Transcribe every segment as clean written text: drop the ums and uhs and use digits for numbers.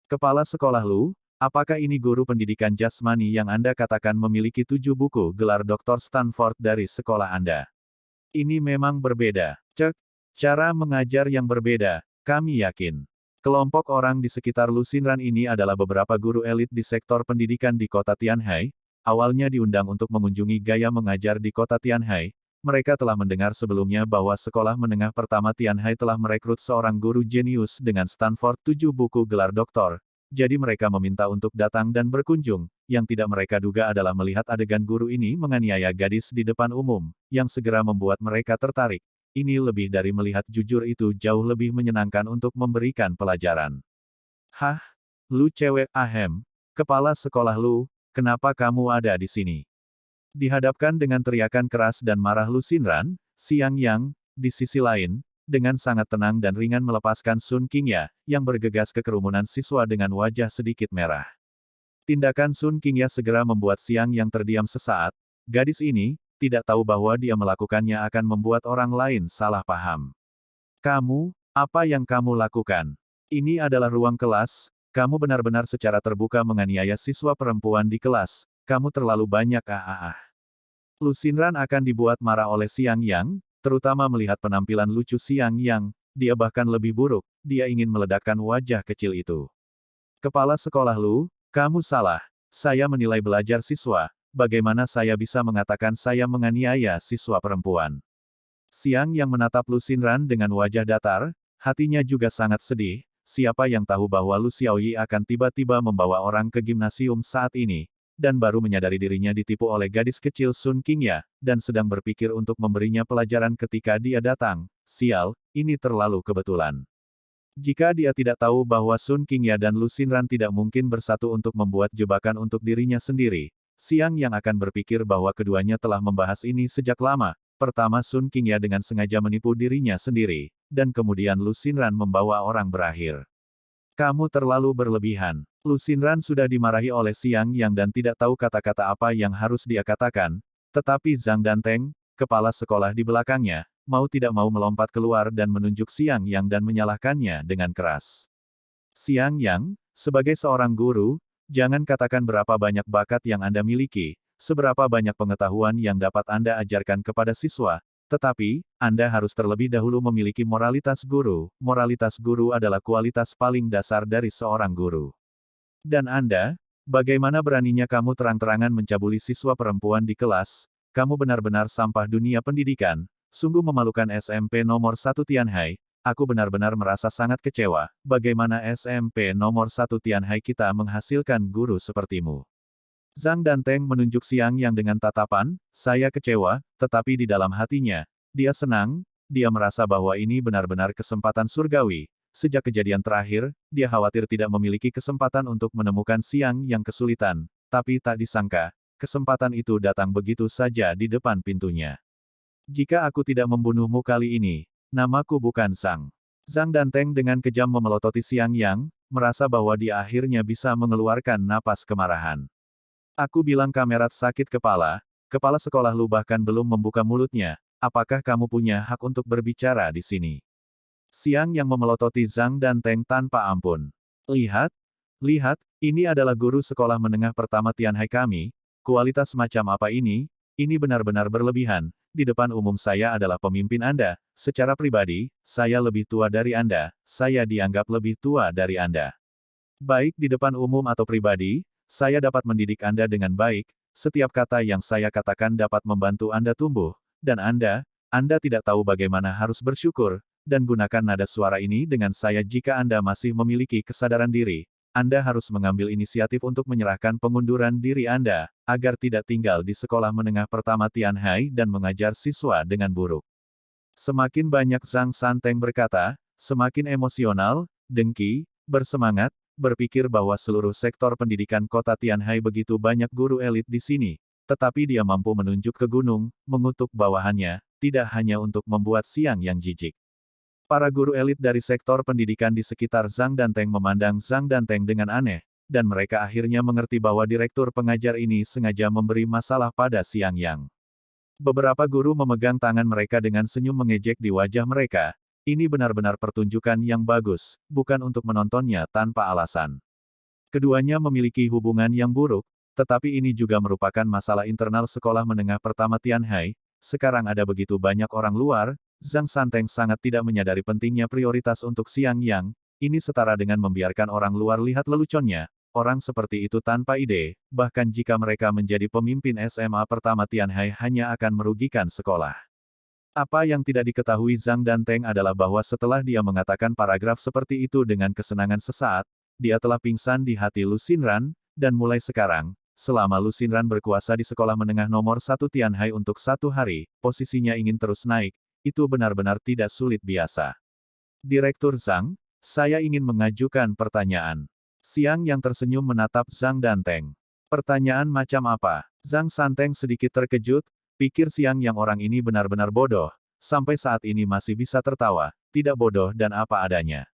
Kepala sekolah Lu, apakah ini guru pendidikan jasmani yang Anda katakan memiliki 7 buku gelar Doktor Stanford dari sekolah Anda? Ini memang berbeda. Cek, cara mengajar yang berbeda, kami yakin. Kelompok orang di sekitar Lu Xinran ini adalah beberapa guru elit di sektor pendidikan di kota Tianhai. Awalnya diundang untuk mengunjungi gaya mengajar di kota Tianhai. Mereka telah mendengar sebelumnya bahwa sekolah menengah pertama Tianhai telah merekrut seorang guru jenius dengan Stanford 7 buku gelar doktor. Jadi mereka meminta untuk datang dan berkunjung. Yang tidak mereka duga adalah melihat adegan guru ini menganiaya gadis di depan umum, yang segera membuat mereka tertarik. Ini lebih dari melihat, jujur itu jauh lebih menyenangkan untuk memberikan pelajaran. Hah? Lu cewek, ahem. Kepala sekolah Lu, kenapa kamu ada di sini? Dihadapkan dengan teriakan keras dan marah Lu Xinran, Xiang Yang, di sisi lain, dengan sangat tenang dan ringan melepaskan Sun Qingya, yang bergegas ke kerumunan siswa dengan wajah sedikit merah. Tindakan Sun Qingya segera membuat Xiang Yang terdiam sesaat. Gadis ini tidak tahu bahwa dia melakukannya akan membuat orang lain salah paham. Kamu, apa yang kamu lakukan? Ini adalah ruang kelas, kamu benar-benar secara terbuka menganiaya siswa perempuan di kelas, kamu terlalu banyak Lu Xinran akan dibuat marah oleh Xiang Yang, terutama melihat penampilan lucu Xiang Yang, dia bahkan lebih buruk, dia ingin meledakkan wajah kecil itu. Kepala sekolah Lu, kamu salah. Saya menilai belajar siswa, bagaimana saya bisa mengatakan saya menganiaya siswa perempuan? Xiang Yang menatap Lu Xinran dengan wajah datar, hatinya juga sangat sedih, siapa yang tahu bahwa Lu Xiaoyi akan tiba-tiba membawa orang ke gimnasium saat ini, dan baru menyadari dirinya ditipu oleh gadis kecil Sun Qingya, dan sedang berpikir untuk memberinya pelajaran ketika dia datang. Sial, ini terlalu kebetulan. Jika dia tidak tahu bahwa Sun Qingya dan Lu Xinran tidak mungkin bersatu untuk membuat jebakan untuk dirinya sendiri, Xiang Yang akan berpikir bahwa keduanya telah membahas ini sejak lama. Pertama Sun Qingya dengan sengaja menipu dirinya sendiri, dan kemudian Lu Xinran membawa orang berakhir. Kamu terlalu berlebihan. Lu Xinran sudah dimarahi oleh Xiang Yang dan tidak tahu kata-kata apa yang harus dia katakan, tetapi Zhang Danteng, kepala sekolah di belakangnya, mau tidak mau melompat keluar dan menunjuk Xiang Yang dan menyalahkannya dengan keras. Xiang Yang, sebagai seorang guru, jangan katakan berapa banyak bakat yang Anda miliki, seberapa banyak pengetahuan yang dapat Anda ajarkan kepada siswa, tetapi, Anda harus terlebih dahulu memiliki moralitas guru. Moralitas guru adalah kualitas paling dasar dari seorang guru. Dan Anda, bagaimana beraninya kamu terang-terangan mencabuli siswa perempuan di kelas? Kamu benar-benar sampah dunia pendidikan. Sungguh memalukan SMP nomor 1 Tianhai. Aku benar-benar merasa sangat kecewa. Bagaimana SMP nomor 1 Tianhai kita menghasilkan guru sepertimu? Zhang Danteng menunjuk Xiang Yang dengan tatapan, saya kecewa, tetapi di dalam hatinya, dia senang, dia merasa bahwa ini benar-benar kesempatan surgawi. Sejak kejadian terakhir, dia khawatir tidak memiliki kesempatan untuk menemukan Xiang Yang kesulitan, tapi tak disangka, kesempatan itu datang begitu saja di depan pintunya. Jika aku tidak membunuhmu kali ini, namaku bukan Zhang. Zhang Danteng dengan kejam memelototi Xiang Yang, merasa bahwa dia akhirnya bisa mengeluarkan napas kemarahan. Aku bilang kamerat sakit kepala sekolah Lu bahkan belum membuka mulutnya, apakah kamu punya hak untuk berbicara di sini? Xiang Yang memelototi Zhang Danteng tanpa ampun. Lihat, ini adalah guru sekolah menengah pertama Tianhai kami, kualitas macam apa ini? Ini benar-benar berlebihan, di depan umum saya adalah pemimpin Anda, secara pribadi, saya lebih tua dari Anda, saya dianggap lebih tua dari Anda. Baik di depan umum atau pribadi, saya dapat mendidik Anda dengan baik, setiap kata yang saya katakan dapat membantu Anda tumbuh, dan Anda tidak tahu bagaimana harus bersyukur, dan gunakan nada suara ini dengan saya jika Anda masih memiliki kesadaran diri. Anda harus mengambil inisiatif untuk menyerahkan pengunduran diri Anda, agar tidak tinggal di sekolah menengah pertama Tianhai dan mengajar siswa dengan buruk. Semakin banyak Zhang Santeng berkata, semakin emosional, dengki, bersemangat, berpikir bahwa seluruh sektor pendidikan kota Tianhai begitu banyak guru elit di sini, tetapi dia mampu menunjuk ke gunung, mengutuk bawahannya, tidak hanya untuk membuat Xiang Yang jijik. Para guru elit dari sektor pendidikan di sekitar Zhang Danteng memandang Zhang Danteng dengan aneh, dan mereka akhirnya mengerti bahwa direktur pengajar ini sengaja memberi masalah pada Xiang Yang. Beberapa guru memegang tangan mereka dengan senyum mengejek di wajah mereka. Ini benar-benar pertunjukan yang bagus, bukan untuk menontonnya tanpa alasan. Keduanya memiliki hubungan yang buruk, tetapi ini juga merupakan masalah internal sekolah menengah pertama Tianhai. Sekarang ada begitu banyak orang luar, Zhang Santeng sangat tidak menyadari pentingnya prioritas untuk Xiang Yang. Ini setara dengan membiarkan orang luar lihat leluconnya. Orang seperti itu tanpa ide, bahkan jika mereka menjadi pemimpin SMA pertama Tianhai hanya akan merugikan sekolah. Apa yang tidak diketahui Zhang Danteng adalah bahwa setelah dia mengatakan paragraf seperti itu dengan kesenangan sesaat, dia telah pingsan di hati Lu Xinran, dan mulai sekarang, selama Lu Xinran berkuasa di sekolah menengah nomor 1 Tianhai untuk 1 hari, posisinya ingin terus naik, itu benar-benar tidak sulit biasa. Direktur Zhang, saya ingin mengajukan pertanyaan. Xiang yang tersenyum menatap Zhang Danteng. Pertanyaan macam apa? Zhang Santeng sedikit terkejut, pikir Xiang yang orang ini benar-benar bodoh, sampai saat ini masih bisa tertawa, tidak bodoh dan apa adanya.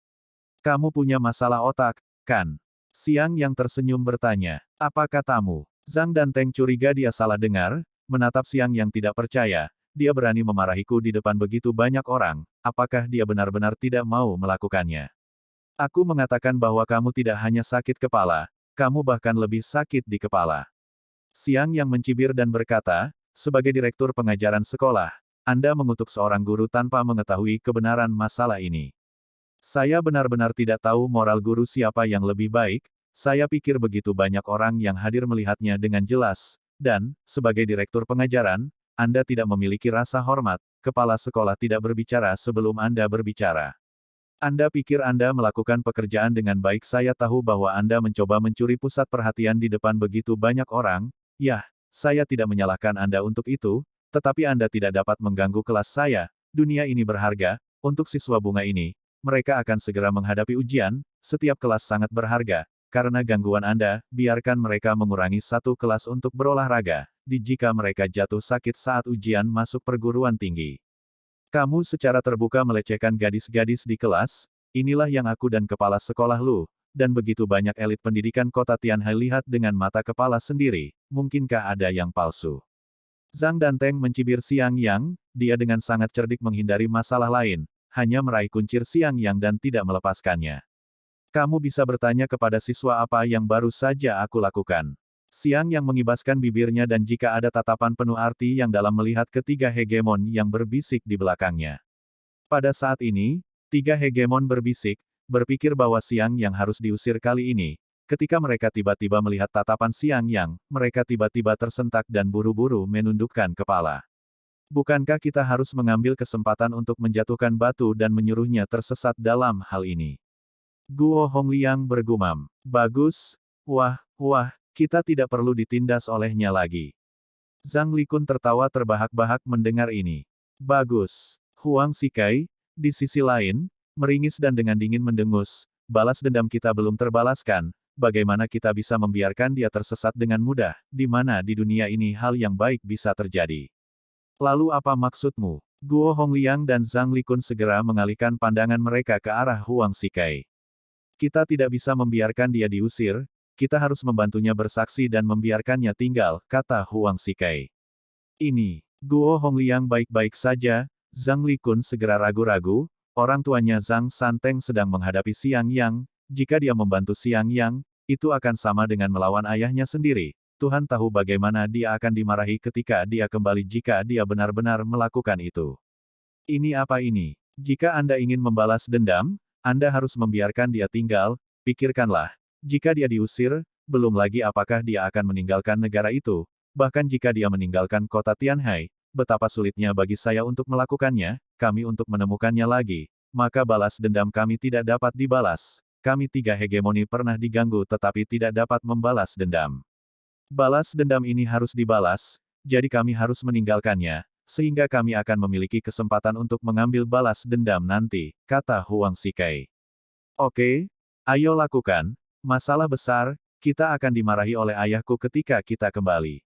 Kamu punya masalah otak, kan? Xiang yang tersenyum bertanya, apa katamu? Zhang Danteng curiga dia salah dengar, menatap Xiang yang tidak percaya, dia berani memarahiku di depan begitu banyak orang, apakah dia benar-benar tidak mau melakukannya? Aku mengatakan bahwa kamu tidak hanya sakit kepala, kamu bahkan lebih sakit di kepala. Xiang yang mencibir dan berkata, sebagai direktur pengajaran sekolah, Anda mengutuk seorang guru tanpa mengetahui kebenaran masalah ini. Saya benar-benar tidak tahu moral guru siapa yang lebih baik, saya pikir begitu banyak orang yang hadir melihatnya dengan jelas, dan, sebagai direktur pengajaran, Anda tidak memiliki rasa hormat, kepala sekolah tidak berbicara sebelum Anda berbicara. Anda pikir Anda melakukan pekerjaan dengan baik. Saya tahu bahwa Anda mencoba mencuri pusat perhatian di depan begitu banyak orang. Yah, saya tidak menyalahkan Anda untuk itu, tetapi Anda tidak dapat mengganggu kelas saya. Dunia ini berharga, untuk siswa bunga ini. Mereka akan segera menghadapi ujian, setiap kelas sangat berharga. Karena gangguan Anda, biarkan mereka mengurangi satu kelas untuk berolahraga. Jika mereka jatuh sakit saat ujian masuk perguruan tinggi. Kamu secara terbuka melecehkan gadis-gadis di kelas, inilah yang aku dan kepala sekolah Lu, dan begitu banyak elit pendidikan kota Tianhai lihat dengan mata kepala sendiri, mungkinkah ada yang palsu? Zhang Danteng mencibir Xiang Yang, dia dengan sangat cerdik menghindari masalah lain, hanya meraih kuncir Xiang Yang dan tidak melepaskannya. Kamu bisa bertanya kepada siswa apa yang baru saja aku lakukan. Xiang yang mengibaskan bibirnya dan jika ada tatapan penuh arti yang dalam melihat ketiga hegemon yang berbisik di belakangnya. Pada saat ini, tiga hegemon berbisik, berpikir bahwa Xiang yang harus diusir kali ini. Ketika mereka tiba-tiba melihat tatapan Xiang yang, mereka tiba-tiba tersentak dan buru-buru menundukkan kepala. Bukankah kita harus mengambil kesempatan untuk menjatuhkan batu dan menyuruhnya tersesat dalam hal ini? Guo Hongliang bergumam. Bagus, wah, kita tidak perlu ditindas olehnya lagi. Zhang Likun tertawa terbahak-bahak mendengar ini. Bagus. Huang Sikai, di sisi lain, meringis dan dengan dingin mendengus, balas dendam kita belum terbalaskan, bagaimana kita bisa membiarkan dia tersesat dengan mudah, di mana di dunia ini hal yang baik bisa terjadi. Lalu apa maksudmu? Guo Hongliang dan Zhang Likun segera mengalihkan pandangan mereka ke arah Huang Sikai. Kita tidak bisa membiarkan dia diusir, kita harus membantunya bersaksi dan membiarkannya tinggal, kata Huang Sikai. Ini, Guo Hongliang baik-baik saja, Zhang Likun segera ragu-ragu, orang tuanya Zhang Santeng sedang menghadapi Xiang Yang, jika dia membantu Xiang Yang, itu akan sama dengan melawan ayahnya sendiri, Tuhan tahu bagaimana dia akan dimarahi ketika dia kembali jika dia benar-benar melakukan itu. Ini apa ini? Jika Anda ingin membalas dendam, Anda harus membiarkan dia tinggal, pikirkanlah. Jika dia diusir, belum lagi apakah dia akan meninggalkan negara itu, bahkan jika dia meninggalkan kota Tianhai, betapa sulitnya bagi saya untuk melakukannya, kami untuk menemukannya lagi, maka balas dendam kami tidak dapat dibalas. Kami tiga hegemoni pernah diganggu tetapi tidak dapat membalas dendam. Balas dendam ini harus dibalas, jadi kami harus meninggalkannya, sehingga kami akan memiliki kesempatan untuk mengambil balas dendam nanti, kata Huang Sikai. Oke, ayo lakukan. Masalah besar, kita akan dimarahi oleh ayahku ketika kita kembali.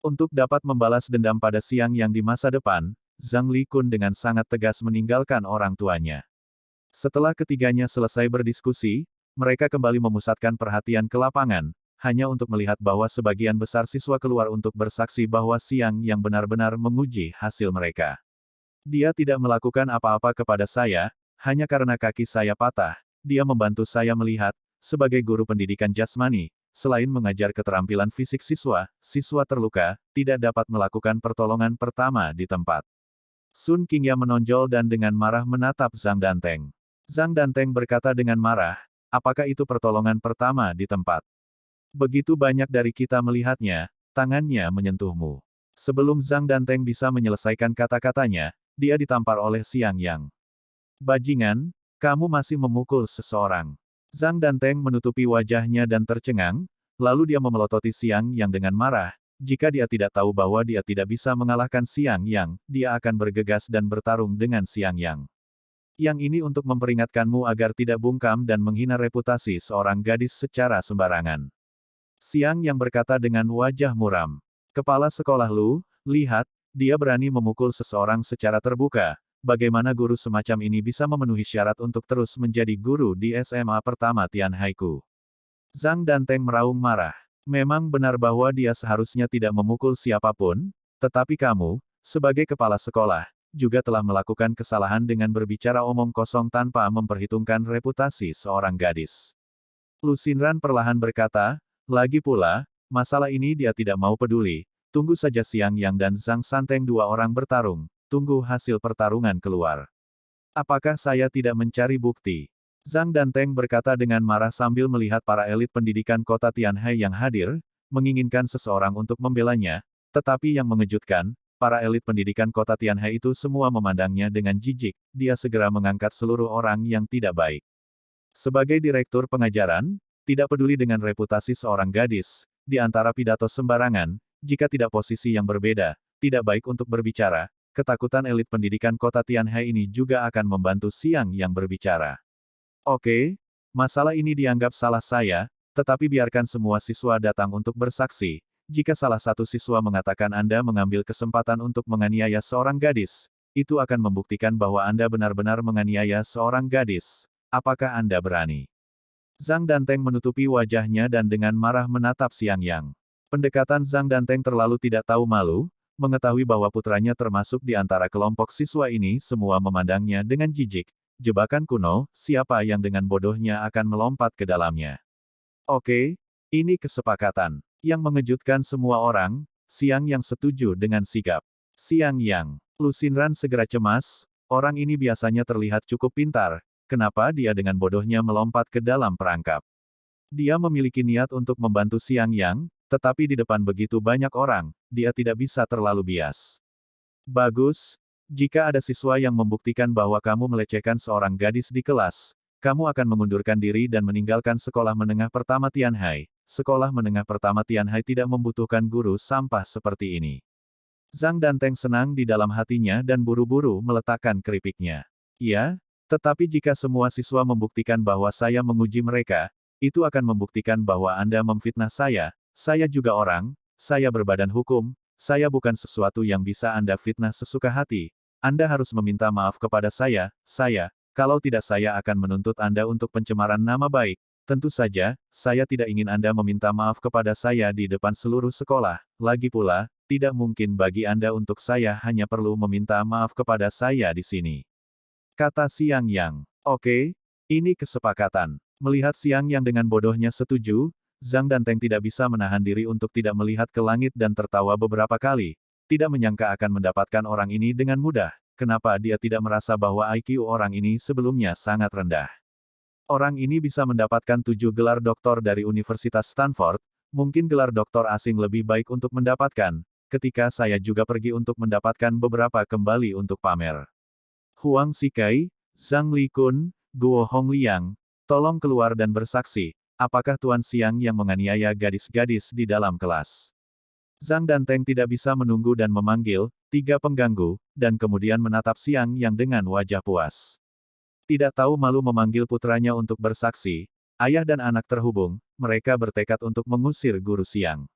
Untuk dapat membalas dendam pada Xiang Yang di masa depan, Zhang Likun dengan sangat tegas meninggalkan orang tuanya. Setelah ketiganya selesai berdiskusi, mereka kembali memusatkan perhatian ke lapangan, hanya untuk melihat bahwa sebagian besar siswa keluar untuk bersaksi bahwa Xiang Yang benar-benar menguji hasil mereka. Dia tidak melakukan apa-apa kepada saya, hanya karena kaki saya patah, dia membantu saya melihat, sebagai guru pendidikan jasmani, selain mengajar keterampilan fisik siswa, siswa terluka, tidak dapat melakukan pertolongan pertama di tempat. Sun Qingya menonjol dan dengan marah menatap Zhang Danteng. Zhang Danteng berkata dengan marah, apakah itu pertolongan pertama di tempat? Begitu banyak dari kita melihatnya, tangannya menyentuhmu. Sebelum Zhang Danteng bisa menyelesaikan kata-katanya, dia ditampar oleh Xiang Yang. Bajingan, kamu masih memukul seseorang. Zhang Danteng menutupi wajahnya dan tercengang, lalu dia memelototi Xiang Yang dengan marah. Jika dia tidak tahu bahwa dia tidak bisa mengalahkan Xiang Yang, dia akan bergegas dan bertarung dengan Xiang Yang. Yang ini untuk memperingatkanmu agar tidak bungkam dan menghina reputasi seorang gadis secara sembarangan. Xiang Yang berkata dengan wajah muram. Kepala sekolah Lu, lihat, dia berani memukul seseorang secara terbuka. Bagaimana guru semacam ini bisa memenuhi syarat untuk terus menjadi guru di SMA pertama Tianhaiku? Zhang Danteng meraung marah. Memang benar bahwa dia seharusnya tidak memukul siapapun, tetapi kamu, sebagai kepala sekolah, juga telah melakukan kesalahan dengan berbicara omong kosong tanpa memperhitungkan reputasi seorang gadis. Lu Xinran perlahan berkata, lagi pula, masalah ini dia tidak mau peduli, tunggu saja Xiang Yang dan Zhang Santeng dua orang bertarung. Tunggu hasil pertarungan keluar. Apakah saya tidak mencari bukti? Zhang Danteng berkata dengan marah sambil melihat para elit pendidikan kota Tianhai yang hadir, menginginkan seseorang untuk membelanya, tetapi yang mengejutkan, para elit pendidikan kota Tianhai itu semua memandangnya dengan jijik, dia segera mengangkat seluruh orang yang tidak baik. Sebagai direktur pengajaran, tidak peduli dengan reputasi seorang gadis, di antara pidato sembarangan, jika tidak posisi yang berbeda, tidak baik untuk berbicara. Ketakutan elit pendidikan kota Tianhai ini juga akan membantu Xiang Yang berbicara. Oke, masalah ini dianggap salah saya, tetapi biarkan semua siswa datang untuk bersaksi. Jika salah satu siswa mengatakan Anda mengambil kesempatan untuk menganiaya seorang gadis, itu akan membuktikan bahwa Anda benar-benar menganiaya seorang gadis. Apakah Anda berani? Zhang Danteng menutupi wajahnya dan dengan marah menatap Xiang Yang. Pendekatan Zhang Danteng terlalu tidak tahu malu. Mengetahui bahwa putranya termasuk di antara kelompok siswa ini semua memandangnya dengan jijik. Jebakan kuno, siapa yang dengan bodohnya akan melompat ke dalamnya. Oke, ini kesepakatan. Yang mengejutkan semua orang, Xiang Yang setuju dengan sikap Xiang Yang. Lu Xinran segera cemas, orang ini biasanya terlihat cukup pintar, kenapa dia dengan bodohnya melompat ke dalam perangkap? Dia memiliki niat untuk membantu Xiang Yang, tetapi di depan begitu banyak orang, dia tidak bisa terlalu bias. Bagus, jika ada siswa yang membuktikan bahwa kamu melecehkan seorang gadis di kelas, kamu akan mengundurkan diri dan meninggalkan sekolah menengah pertama Tianhai. Sekolah menengah pertama Tianhai tidak membutuhkan guru sampah seperti ini. Zhang Danteng senang di dalam hatinya dan buru-buru meletakkan keripiknya. Ya, tetapi jika semua siswa membuktikan bahwa saya menguji mereka, itu akan membuktikan bahwa Anda memfitnah saya. Saya juga orang, saya berbadan hukum, saya bukan sesuatu yang bisa Anda fitnah sesuka hati. Anda harus meminta maaf kepada saya, kalau tidak saya akan menuntut Anda untuk pencemaran nama baik. Tentu saja, saya tidak ingin Anda meminta maaf kepada saya di depan seluruh sekolah. Lagi pula, tidak mungkin bagi Anda untuk saya hanya perlu meminta maaf kepada saya di sini. Kata Xiang Yang. Oke, ini kesepakatan. Melihat Xiang Yang dengan bodohnya setuju, Zhang Danteng tidak bisa menahan diri untuk tidak melihat ke langit dan tertawa beberapa kali. Tidak menyangka akan mendapatkan orang ini dengan mudah. Kenapa dia tidak merasa bahwa IQ orang ini sebelumnya sangat rendah? Orang ini bisa mendapatkan 7 gelar doktor dari Universitas Stanford, mungkin gelar doktor asing lebih baik untuk mendapatkan, ketika saya juga pergi untuk mendapatkan beberapa kembali untuk pamer. Huang Xikai, Zhang Likun, Guo Hongliang, tolong keluar dan bersaksi. Apakah Tuan Xiang yang menganiaya gadis-gadis di dalam kelas? Zhang Danteng tidak bisa menunggu dan memanggil 3 pengganggu, dan kemudian menatap Xiang Yang dengan wajah puas. Tidak tahu malu memanggil putranya untuk bersaksi, ayah dan anak terhubung, mereka bertekad untuk mengusir guru Xiang.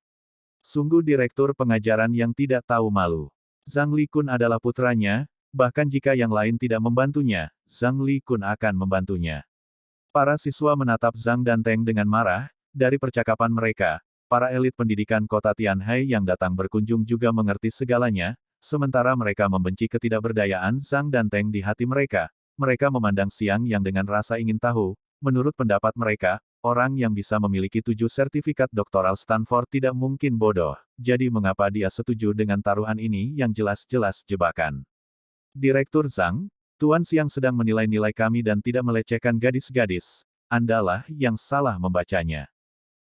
Sungguh direktur pengajaran yang tidak tahu malu. Zhang Likun adalah putranya, bahkan jika yang lain tidak membantunya, Zhang Likun akan membantunya. Para siswa menatap Zhang Danteng dengan marah. Dari percakapan mereka, para elit pendidikan kota Tianhai yang datang berkunjung juga mengerti segalanya, sementara mereka membenci ketidakberdayaan Zhang Danteng di hati mereka. Mereka memandang Xiang Yang dengan rasa ingin tahu. Menurut pendapat mereka, orang yang bisa memiliki 7 sertifikat doktoral Stanford tidak mungkin bodoh, jadi mengapa dia setuju dengan taruhan ini yang jelas-jelas jebakan? Direktur Zhang, Tuan Siang sedang menilai-nilai kami dan tidak melecehkan gadis-gadis. Andalah yang salah membacanya.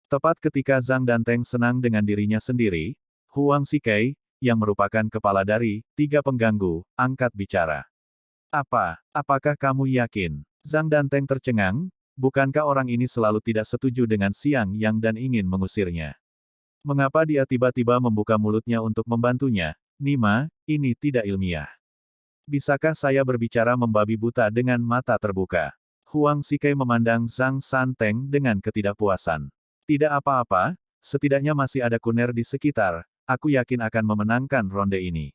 Tepat ketika Zhang Danteng senang dengan dirinya sendiri, Huang Xikai, yang merupakan kepala dari 3 pengganggu, angkat bicara. Apakah kamu yakin? Zhang Danteng tercengang, bukankah orang ini selalu tidak setuju dengan Siang Yang dan ingin mengusirnya? Mengapa dia tiba-tiba membuka mulutnya untuk membantunya? Nima, ini tidak ilmiah. Bisakah saya berbicara membabi buta dengan mata terbuka? Huang Xikai memandang Zhang Santeng dengan ketidakpuasan. Tidak apa-apa, setidaknya masih ada Kun'er di sekitar, aku yakin akan memenangkan ronde ini.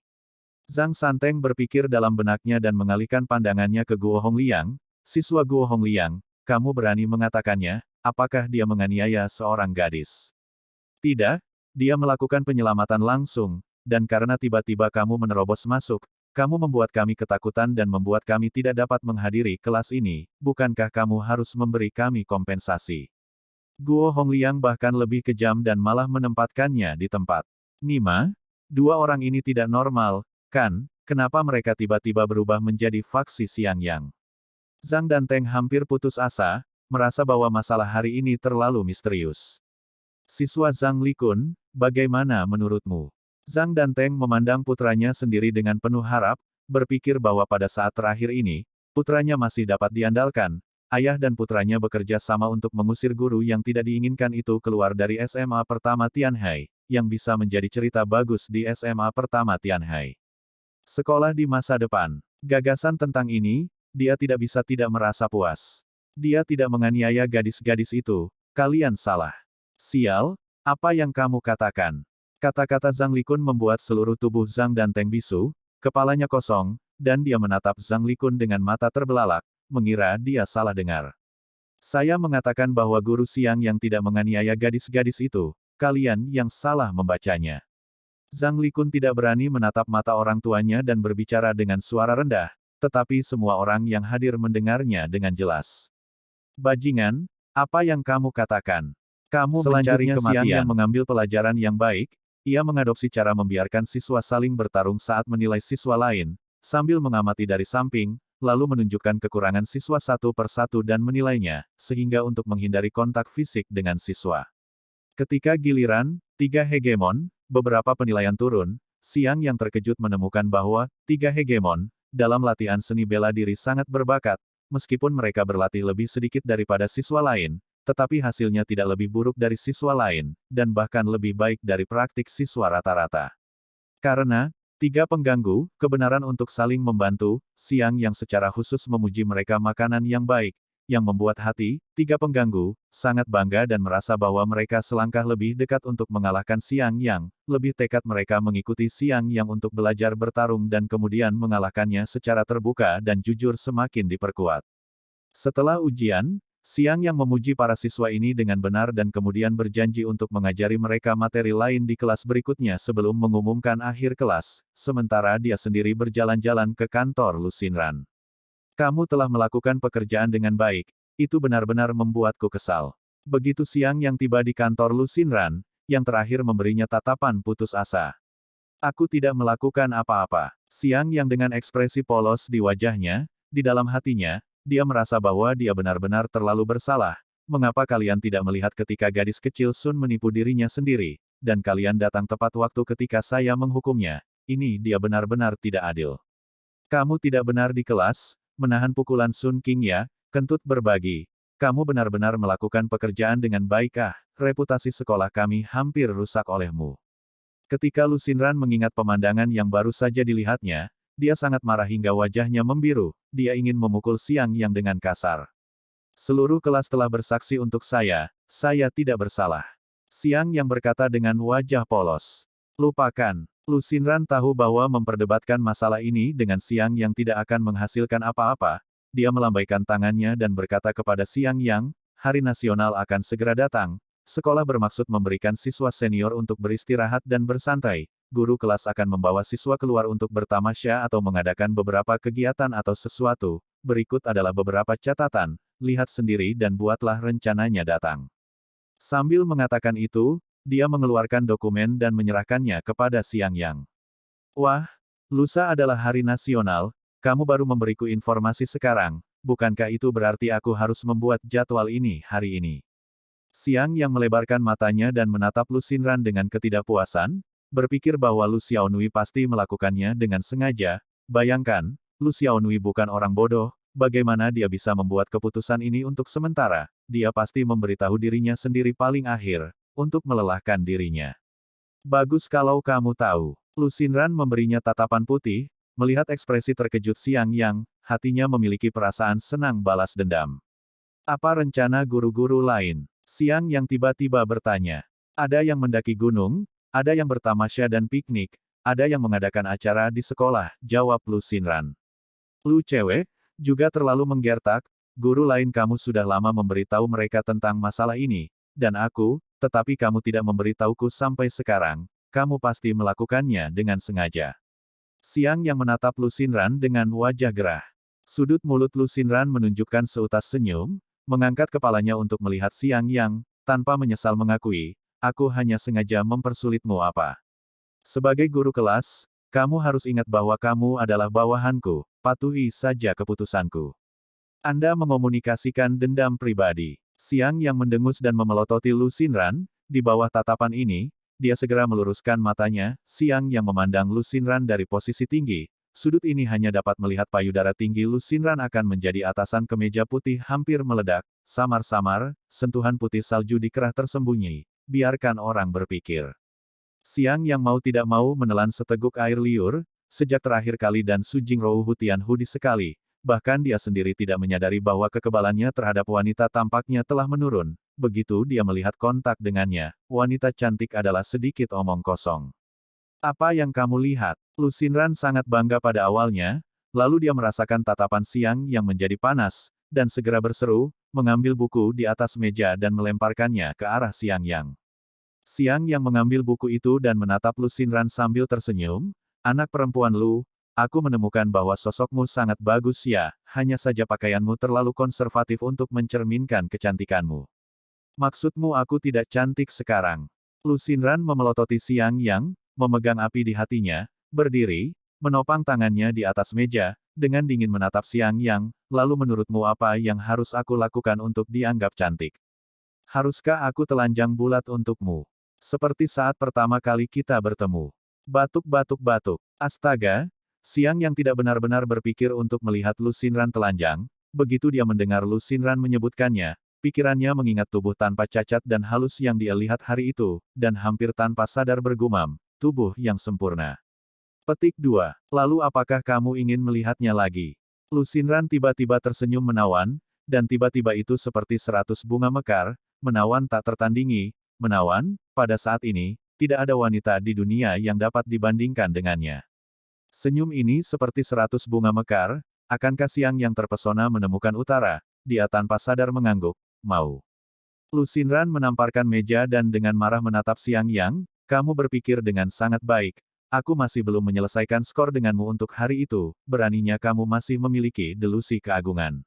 Zhang Santeng berpikir dalam benaknya dan mengalihkan pandangannya ke Guo Hongliang. Siswa Guo Hongliang, kamu berani mengatakannya, apakah dia menganiaya seorang gadis? Tidak, dia melakukan penyelamatan langsung, dan karena tiba-tiba kamu menerobos masuk, kamu membuat kami ketakutan dan membuat kami tidak dapat menghadiri kelas ini, bukankah kamu harus memberi kami kompensasi? Guo Hongliang bahkan lebih kejam dan malah menempatkannya di tempat. Nima, dua orang ini tidak normal, kan? Kenapa mereka tiba-tiba berubah menjadi faksi Siang Yang? Zhang Danteng hampir putus asa, merasa bahwa masalah hari ini terlalu misterius. Siswa Zhang Likun, bagaimana menurutmu? Zhang Danteng memandang putranya sendiri dengan penuh harap, berpikir bahwa pada saat terakhir ini, putranya masih dapat diandalkan. Ayah dan putranya bekerja sama untuk mengusir guru yang tidak diinginkan itu keluar dari SMA pertama Tianhai, yang bisa menjadi cerita bagus di SMA pertama Tianhai. Sekolah di masa depan. Gagasan tentang ini, dia tidak bisa tidak merasa puas. Dia tidak menganiaya gadis-gadis itu, kalian salah. Sial, apa yang kamu katakan? Kata-kata Zhang Likun membuat seluruh tubuh Zhang Danteng bisu, kepalanya kosong, dan dia menatap Zhang Likun dengan mata terbelalak, mengira dia salah dengar. Saya mengatakan bahwa guru Siang Yang tidak menganiaya gadis-gadis itu, kalian yang salah membacanya. Zhang Likun tidak berani menatap mata orang tuanya dan berbicara dengan suara rendah, tetapi semua orang yang hadir mendengarnya dengan jelas. Bajingan, apa yang kamu katakan? Kamu mencari kematian. Siang Yang mengambil pelajaran yang baik, ia mengadopsi cara membiarkan siswa saling bertarung saat menilai siswa lain, sambil mengamati dari samping, lalu menunjukkan kekurangan siswa satu per satu dan menilainya, sehingga untuk menghindari kontak fisik dengan siswa. Ketika giliran, 3 hegemon, beberapa penilaian turun, Siang Yang terkejut menemukan bahwa 3 hegemon, dalam latihan seni bela diri sangat berbakat, meskipun mereka berlatih lebih sedikit daripada siswa lain, tetapi hasilnya tidak lebih buruk dari siswa lain, dan bahkan lebih baik dari praktik siswa rata-rata. Karena 3 pengganggu, kebenaran untuk saling membantu, Siang Yang secara khusus memuji mereka makanan yang baik, yang membuat hati, 3 pengganggu, sangat bangga dan merasa bahwa mereka selangkah lebih dekat untuk mengalahkan Siang Yang, lebih tekad mereka mengikuti Siang Yang untuk belajar bertarung dan kemudian mengalahkannya secara terbuka dan jujur semakin diperkuat. Setelah ujian, Siang Yang memuji para siswa ini dengan benar dan kemudian berjanji untuk mengajari mereka materi lain di kelas berikutnya sebelum mengumumkan akhir kelas, sementara dia sendiri berjalan-jalan ke kantor Lu Xinran. Kamu telah melakukan pekerjaan dengan baik, itu benar-benar membuatku kesal. Begitu Siang Yang tiba di kantor Lu Xinran, yang terakhir memberinya tatapan putus asa. Aku tidak melakukan apa-apa. Siang Yang dengan ekspresi polos di wajahnya, di dalam hatinya, dia merasa bahwa dia benar-benar terlalu bersalah. Mengapa kalian tidak melihat ketika gadis kecil Sun menipu dirinya sendiri, dan kalian datang tepat waktu ketika saya menghukumnya? Ini dia benar-benar tidak adil. Kamu tidak benar di kelas, menahan pukulan Sun King ya, kentut berbagi. Kamu benar-benar melakukan pekerjaan dengan baik reputasi sekolah kami hampir rusak olehmu. Ketika Lu Xinran mengingat pemandangan yang baru saja dilihatnya, dia sangat marah hingga wajahnya membiru, dia ingin memukul Siang Yang dengan kasar. Seluruh kelas telah bersaksi untuk saya tidak bersalah. Siang Yang berkata dengan wajah polos. Lupakan. Lu Xinran tahu bahwa memperdebatkan masalah ini dengan Siang Yang tidak akan menghasilkan apa-apa, dia melambaikan tangannya dan berkata kepada Siang Yang, Hari Nasional akan segera datang, sekolah bermaksud memberikan siswa senior untuk beristirahat dan bersantai. Guru kelas akan membawa siswa keluar untuk bertamasya atau mengadakan beberapa kegiatan atau sesuatu. Berikut adalah beberapa catatan. lihat sendiri dan buatlah rencananya datang. Sambil mengatakan itu, dia mengeluarkan dokumen dan menyerahkannya kepada Xiang Yang. Wah, lusa adalah hari nasional, kamu baru memberiku informasi sekarang, bukankah itu berarti aku harus membuat jadwal ini hari ini? Xiang Yang melebarkan matanya dan menatap Lu Xinran dengan ketidakpuasan, berpikir bahwa Lu Xiaonui pasti melakukannya dengan sengaja. Bayangkan, Lu Xiaonui bukan orang bodoh, bagaimana dia bisa membuat keputusan ini untuk sementara? Dia pasti memberitahu dirinya sendiri paling akhir, untuk melelahkan dirinya. Bagus kalau kamu tahu. Lu Xinran memberinya tatapan putih, melihat ekspresi terkejut Xiang Yang, hatinya memiliki perasaan senang balas dendam. Apa rencana guru-guru lain? Xiang Yang tiba-tiba bertanya. Ada yang mendaki gunung, ada yang bertamasya dan piknik, ada yang mengadakan acara di sekolah, jawab Lu Xinran. Lu cewek, juga terlalu menggertak, guru lain kamu sudah lama memberitahu mereka tentang masalah ini, dan aku, tetapi kamu tidak memberitahuku sampai sekarang, kamu pasti melakukannya dengan sengaja. Xiang Yang menatap Lu Xinran dengan wajah gerah. Sudut mulut Lu Xinran menunjukkan seutas senyum, mengangkat kepalanya untuk melihat Xiang Yang, tanpa menyesal mengakui, aku hanya sengaja mempersulitmu apa. Sebagai guru kelas, kamu harus ingat bahwa kamu adalah bawahanku, patuhi saja keputusanku. Anda mengomunikasikan dendam pribadi. Xiang Yang mendengus dan memelototi Lu Xinran, di bawah tatapan ini, dia segera meluruskan matanya, Xiang Yang memandang Lu Xinran dari posisi tinggi, sudut ini hanya dapat melihat payudara tinggi Lu Xinran akan menjadi atasan kemeja putih hampir meledak, samar-samar, sentuhan putih salju di kerah tersembunyi, biarkan orang berpikir. Xiang Yang mau tidak mau menelan seteguk air liur, sejak terakhir kali dan Su Jingrou Hutian Hudi sekali, bahkan dia sendiri tidak menyadari bahwa kekebalannya terhadap wanita tampaknya telah menurun, begitu dia melihat kontak dengannya, wanita cantik adalah sedikit omong kosong. Apa yang kamu lihat? Lu Xinran sangat bangga pada awalnya, lalu dia merasakan tatapan Xiang Yang menjadi panas, dan segera berseru, mengambil buku di atas meja dan melemparkannya ke arah Xiang Yang. Xiang Yang mengambil buku itu dan menatap Lu Xinran sambil tersenyum, anak perempuan Lu, aku menemukan bahwa sosokmu sangat bagus ya, hanya saja pakaianmu terlalu konservatif untuk mencerminkan kecantikanmu. Maksudmu aku tidak cantik sekarang? Lu Xinran memelototi Xiang Yang, memegang api di hatinya, berdiri, menopang tangannya di atas meja, dengan dingin menatap Xiang Yang, lalu menurutmu apa yang harus aku lakukan untuk dianggap cantik? Haruskah aku telanjang bulat untukmu? Seperti saat pertama kali kita bertemu. Batuk-batuk-batuk. Astaga! Xiang Yang tidak benar-benar berpikir untuk melihat Lu Xinran telanjang, begitu dia mendengar Lu Xinran menyebutkannya, pikirannya mengingat tubuh tanpa cacat dan halus yang dia lihat hari itu, dan hampir tanpa sadar bergumam, tubuh yang sempurna. Petik 2. Lalu apakah kamu ingin melihatnya lagi? Lu Xinran tiba-tiba tersenyum menawan, dan tiba-tiba itu seperti 100 bunga mekar, menawan tak tertandingi, menawan, pada saat ini, tidak ada wanita di dunia yang dapat dibandingkan dengannya. Senyum ini seperti 100 bunga mekar, akankah Xiang Yang terpesona menemukan utara, dia tanpa sadar mengangguk, mau. Lu Xinran menamparkan meja dan dengan marah menatap Xiang Yang, kamu berpikir dengan sangat baik, aku masih belum menyelesaikan skor denganmu untuk hari itu, beraninya kamu masih memiliki delusi keagungan.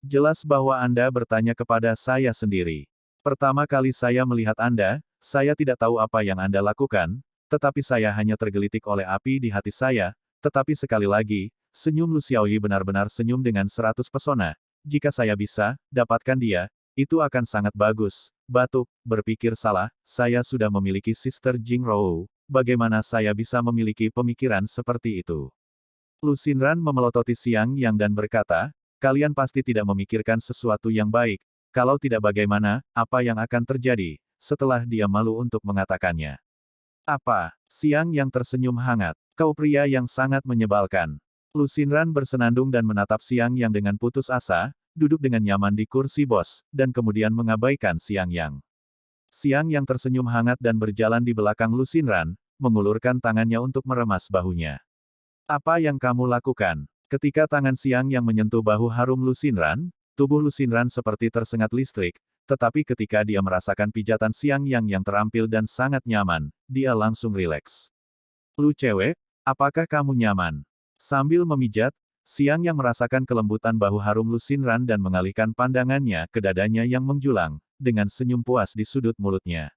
Jelas bahwa Anda bertanya kepada saya sendiri. Pertama kali saya melihat Anda, saya tidak tahu apa yang Anda lakukan, tetapi saya hanya tergelitik oleh api di hati saya, tetapi sekali lagi, senyum Lu Xiaoyi benar-benar senyum dengan 100 pesona. Jika saya bisa, dapatkan dia, itu akan sangat bagus. Batuk, berpikir salah, saya sudah memiliki Sister Jingrou, bagaimana saya bisa memiliki pemikiran seperti itu? Lu Xinran memelototi Xiang Yang dan berkata, kalian pasti tidak memikirkan sesuatu yang baik, kalau tidak bagaimana, apa yang akan terjadi, setelah dia malu untuk mengatakannya. Apa? Xiang Yang tersenyum hangat. Kau pria yang sangat menyebalkan. Lu Xinran bersenandung dan menatap Xiang Yang dengan putus asa, duduk dengan nyaman di kursi bos, dan kemudian mengabaikan Xiang Yang. Xiang Yang tersenyum hangat dan berjalan di belakang Lu Xinran, mengulurkan tangannya untuk meremas bahunya. Apa yang kamu lakukan? Ketika tangan Xiang Yang menyentuh bahu harum Lu Xinran, tubuh Lu Xinran seperti tersengat listrik, tetapi ketika dia merasakan pijatan Xiang Yang yang terampil dan sangat nyaman, dia langsung rileks. Lu cewek, apakah kamu nyaman? Sambil memijat, Siang yang merasakan kelembutan bahu harum Lu Xinran dan mengalihkan pandangannya ke dadanya yang menjulang, dengan senyum puas di sudut mulutnya.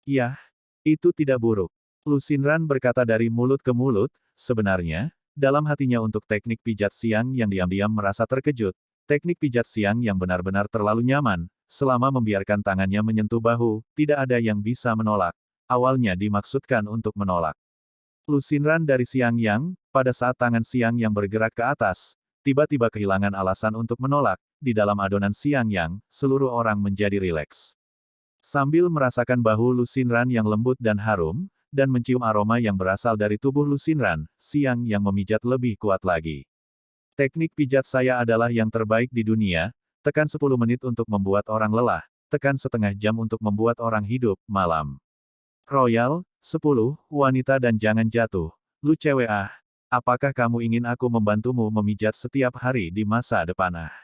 Yah, itu tidak buruk. Lu Xinran berkata dari mulut ke mulut, sebenarnya, dalam hatinya untuk teknik pijat Siang yang diam-diam merasa terkejut. Teknik pijat Siang yang benar-benar terlalu nyaman, selama membiarkan tangannya menyentuh bahu, tidak ada yang bisa menolak. Awalnya dimaksudkan untuk menolak. Lu Xinran dari Siang Yang, pada saat tangan Siang Yang bergerak ke atas, tiba-tiba kehilangan alasan untuk menolak. Di dalam adonan Siang Yang, seluruh orang menjadi rileks. Sambil merasakan bahu Lu Xinran yang lembut dan harum, dan mencium aroma yang berasal dari tubuh Lu Xinran, Siang Yang memijat lebih kuat lagi. Teknik pijat saya adalah yang terbaik di dunia, tekan 10 menit untuk membuat orang lelah, tekan setengah jam untuk membuat orang hidup, malam. Royal, 10, wanita dan jangan jatuh. Lu cewek ah. Apakah kamu ingin aku membantumu memijat setiap hari di masa depan ah?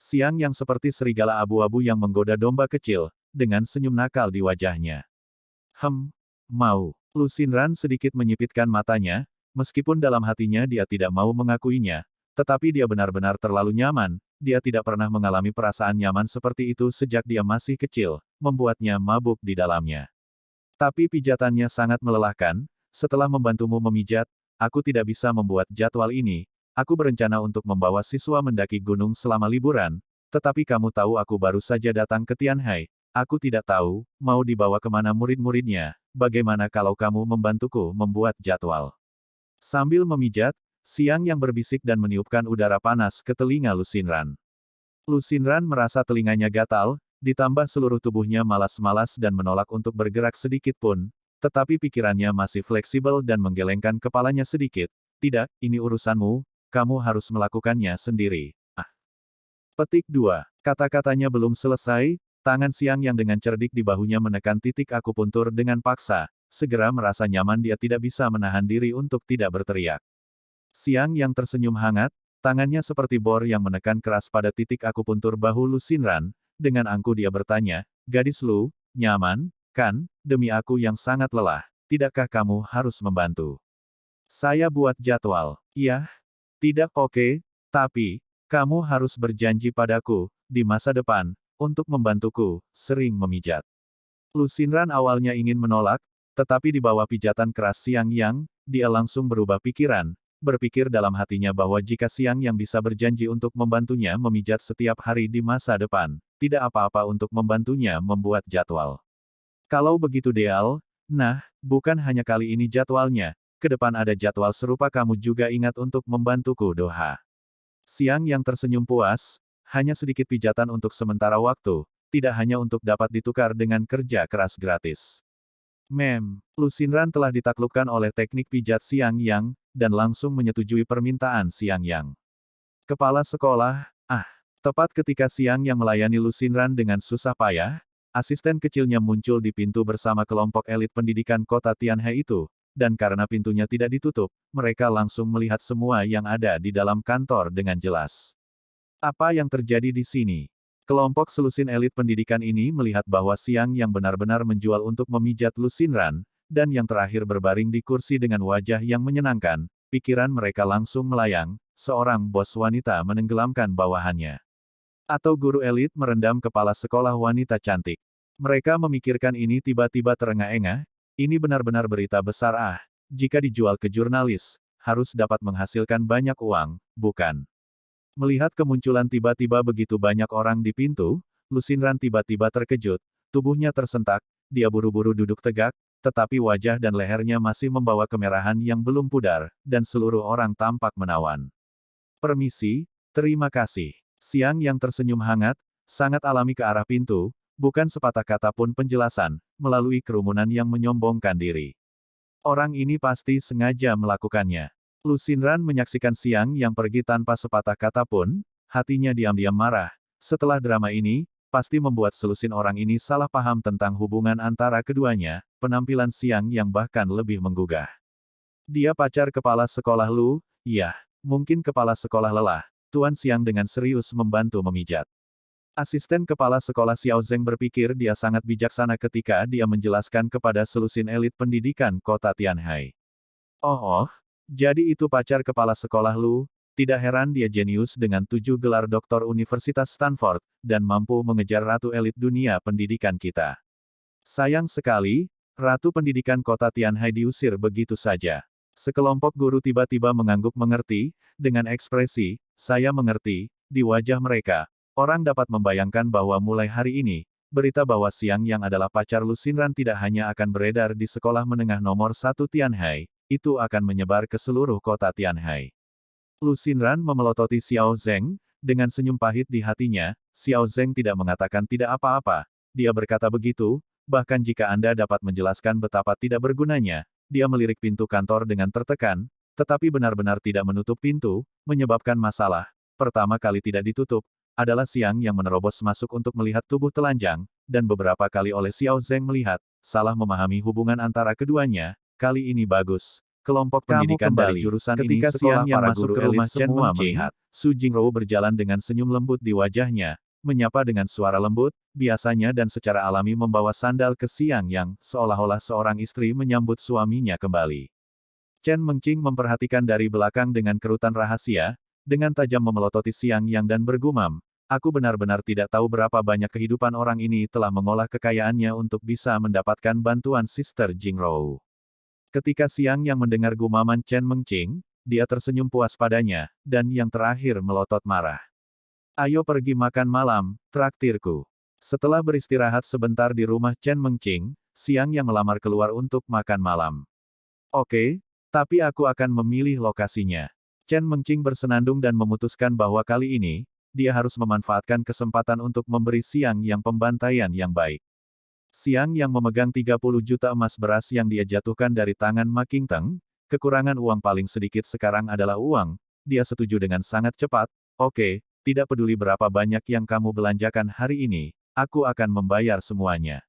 Siang yang seperti serigala abu-abu yang menggoda domba kecil, dengan senyum nakal di wajahnya. Mau. Lu Xinran sedikit menyipitkan matanya, meskipun dalam hatinya dia tidak mau mengakuinya, tetapi dia benar-benar terlalu nyaman, dia tidak pernah mengalami perasaan nyaman seperti itu sejak dia masih kecil, membuatnya mabuk di dalamnya. Tapi pijatannya sangat melelahkan, setelah membantumu memijat, aku tidak bisa membuat jadwal ini, aku berencana untuk membawa siswa mendaki gunung selama liburan, tetapi kamu tahu aku baru saja datang ke Tianhai, aku tidak tahu, mau dibawa kemana murid-muridnya, bagaimana kalau kamu membantuku membuat jadwal. Sambil memijat, Siang yang berbisik dan meniupkan udara panas ke telinga Lu Xinran. Lu Xinran merasa telinganya gatal, ditambah seluruh tubuhnya malas-malas dan menolak untuk bergerak sedikit pun, tetapi pikirannya masih fleksibel dan menggelengkan kepalanya sedikit. Tidak, ini urusanmu, kamu harus melakukannya sendiri. Petik 2. Kata-katanya belum selesai, tangan Siang yang dengan cerdik di bahunya menekan titik akupuntur dengan paksa, segera merasa nyaman dia tidak bisa menahan diri untuk tidak berteriak. Siang yang tersenyum hangat, tangannya seperti bor yang menekan keras pada titik akupuntur bahu Lu Xinran. Dengan angkuh dia bertanya, gadis Lu, nyaman, kan, demi aku yang sangat lelah, tidakkah kamu harus membantu? Saya buat jadwal. Iya, tidak oke, tapi, kamu harus berjanji padaku, di masa depan, untuk membantuku, sering memijat. Lu Xinran awalnya ingin menolak, tetapi di bawah pijatan keras Siang Yang, dia langsung berubah pikiran, berpikir dalam hatinya bahwa jika Siang Yang bisa berjanji untuk membantunya memijat setiap hari di masa depan, tidak apa-apa untuk membantunya membuat jadwal. Kalau begitu Deal, nah, bukan hanya kali ini jadwalnya, ke depan ada jadwal serupa kamu juga ingat untuk membantuku doha. Siang Yang tersenyum puas, hanya sedikit pijatan untuk sementara waktu, tidak hanya untuk dapat ditukar dengan kerja keras gratis. Lu Xinran telah ditaklukkan oleh teknik pijat Siang Yang, dan langsung menyetujui permintaan Siang Yang. Kepala sekolah, tepat ketika Siang Yang melayani Lu Xinran dengan susah payah, asisten kecilnya muncul di pintu bersama kelompok elit pendidikan kota Tianhai itu, dan karena pintunya tidak ditutup, mereka langsung melihat semua yang ada di dalam kantor dengan jelas. Apa yang terjadi di sini? Kelompok selusin elit pendidikan ini melihat bahwa Siang Yang benar-benar menjual untuk memijat Lu Xinran, dan yang terakhir berbaring di kursi dengan wajah yang menyenangkan, pikiran mereka langsung melayang, seorang bos wanita menenggelamkan bawahannya. Atau guru elit merendam kepala sekolah wanita cantik. Mereka memikirkan ini tiba-tiba terengah-engah, ini benar-benar berita besar jika dijual ke jurnalis, harus dapat menghasilkan banyak uang, bukan? Melihat kemunculan tiba-tiba begitu banyak orang di pintu, Lu Xinran tiba-tiba terkejut, tubuhnya tersentak, dia buru-buru duduk tegak, tetapi wajah dan lehernya masih membawa kemerahan yang belum pudar, dan seluruh orang tampak menawan. Permisi, terima kasih. Siang Yang tersenyum hangat, sangat alami ke arah pintu, bukan sepatah kata pun penjelasan, melalui kerumunan yang menyombongkan diri. Orang ini pasti sengaja melakukannya. Lu Xinran menyaksikan Siang Yang pergi tanpa sepatah kata pun, hatinya diam-diam marah. Setelah drama ini, pasti membuat selusin orang ini salah paham tentang hubungan antara keduanya, penampilan Siang Yang bahkan lebih menggugah. Dia pacar kepala sekolah Lu, ya, mungkin kepala sekolah lelah. Tuan Siang dengan serius membantu memijat. Asisten kepala sekolah Xiao Zeng berpikir dia sangat bijaksana ketika dia menjelaskan kepada selusin elit pendidikan kota Tianhai. Jadi itu pacar kepala sekolah Lu, Tidak heran dia jenius dengan 7 gelar doktor Universitas Stanford, dan mampu mengejar ratu elit dunia pendidikan kita. Sayang sekali, ratu pendidikan kota Tianhai diusir begitu saja. Sekelompok guru tiba-tiba mengangguk mengerti, dengan ekspresi, "Saya mengerti," di wajah mereka. Orang dapat membayangkan bahwa mulai hari ini, berita bahwa Xiang Yang adalah pacar Lu Xinran tidak hanya akan beredar di sekolah menengah nomor 1 Tianhai, itu akan menyebar ke seluruh kota Tianhai. Lu Xinran memelototi Xiao Zeng, dengan senyum pahit di hatinya. Xiao Zeng tidak mengatakan tidak apa-apa. Dia berkata begitu, bahkan jika Anda dapat menjelaskan betapa tidak bergunanya. Dia melirik pintu kantor dengan tertekan, tetapi benar-benar tidak menutup pintu, menyebabkan masalah. Pertama kali tidak ditutup, adalah Xiang yang menerobos masuk untuk melihat tubuh telanjang, dan beberapa kali oleh Xiao Zeng melihat, salah memahami hubungan antara keduanya. Kali ini bagus. Kelompok pendidikan dari jurusan ini sekolah para guru elit semua melihat. Su Jingrou berjalan dengan senyum lembut di wajahnya, menyapa dengan suara lembut, biasanya dan secara alami membawa sandal ke Xiang Yang, seolah-olah seorang istri menyambut suaminya kembali. Chen Mengqing memperhatikan dari belakang dengan kerutan rahasia, dengan tajam memelototi Xiang Yang dan bergumam, "Aku benar-benar tidak tahu berapa banyak kehidupan orang ini telah mengolah kekayaannya untuk bisa mendapatkan bantuan Sister Jingrou." Ketika Xiang Yang mendengar gumaman Chen Mengqing, dia tersenyum puas padanya, dan yang terakhir melotot marah. "Ayo pergi makan malam, traktirku." Setelah beristirahat sebentar di rumah Chen Mengqing, Xiang Yang melamar keluar untuk makan malam. "Oke, tapi aku akan memilih lokasinya." Chen Mengqing bersenandung dan memutuskan bahwa kali ini, dia harus memanfaatkan kesempatan untuk memberi Xiang Yang pembantaian yang baik. Xiang Yang memegang 30 juta emas beras yang dia jatuhkan dari tangan Ma Qingteng. Kekurangan uang paling sedikit sekarang adalah uang. Dia setuju dengan sangat cepat. "Oke, tidak peduli berapa banyak yang kamu belanjakan hari ini, aku akan membayar semuanya.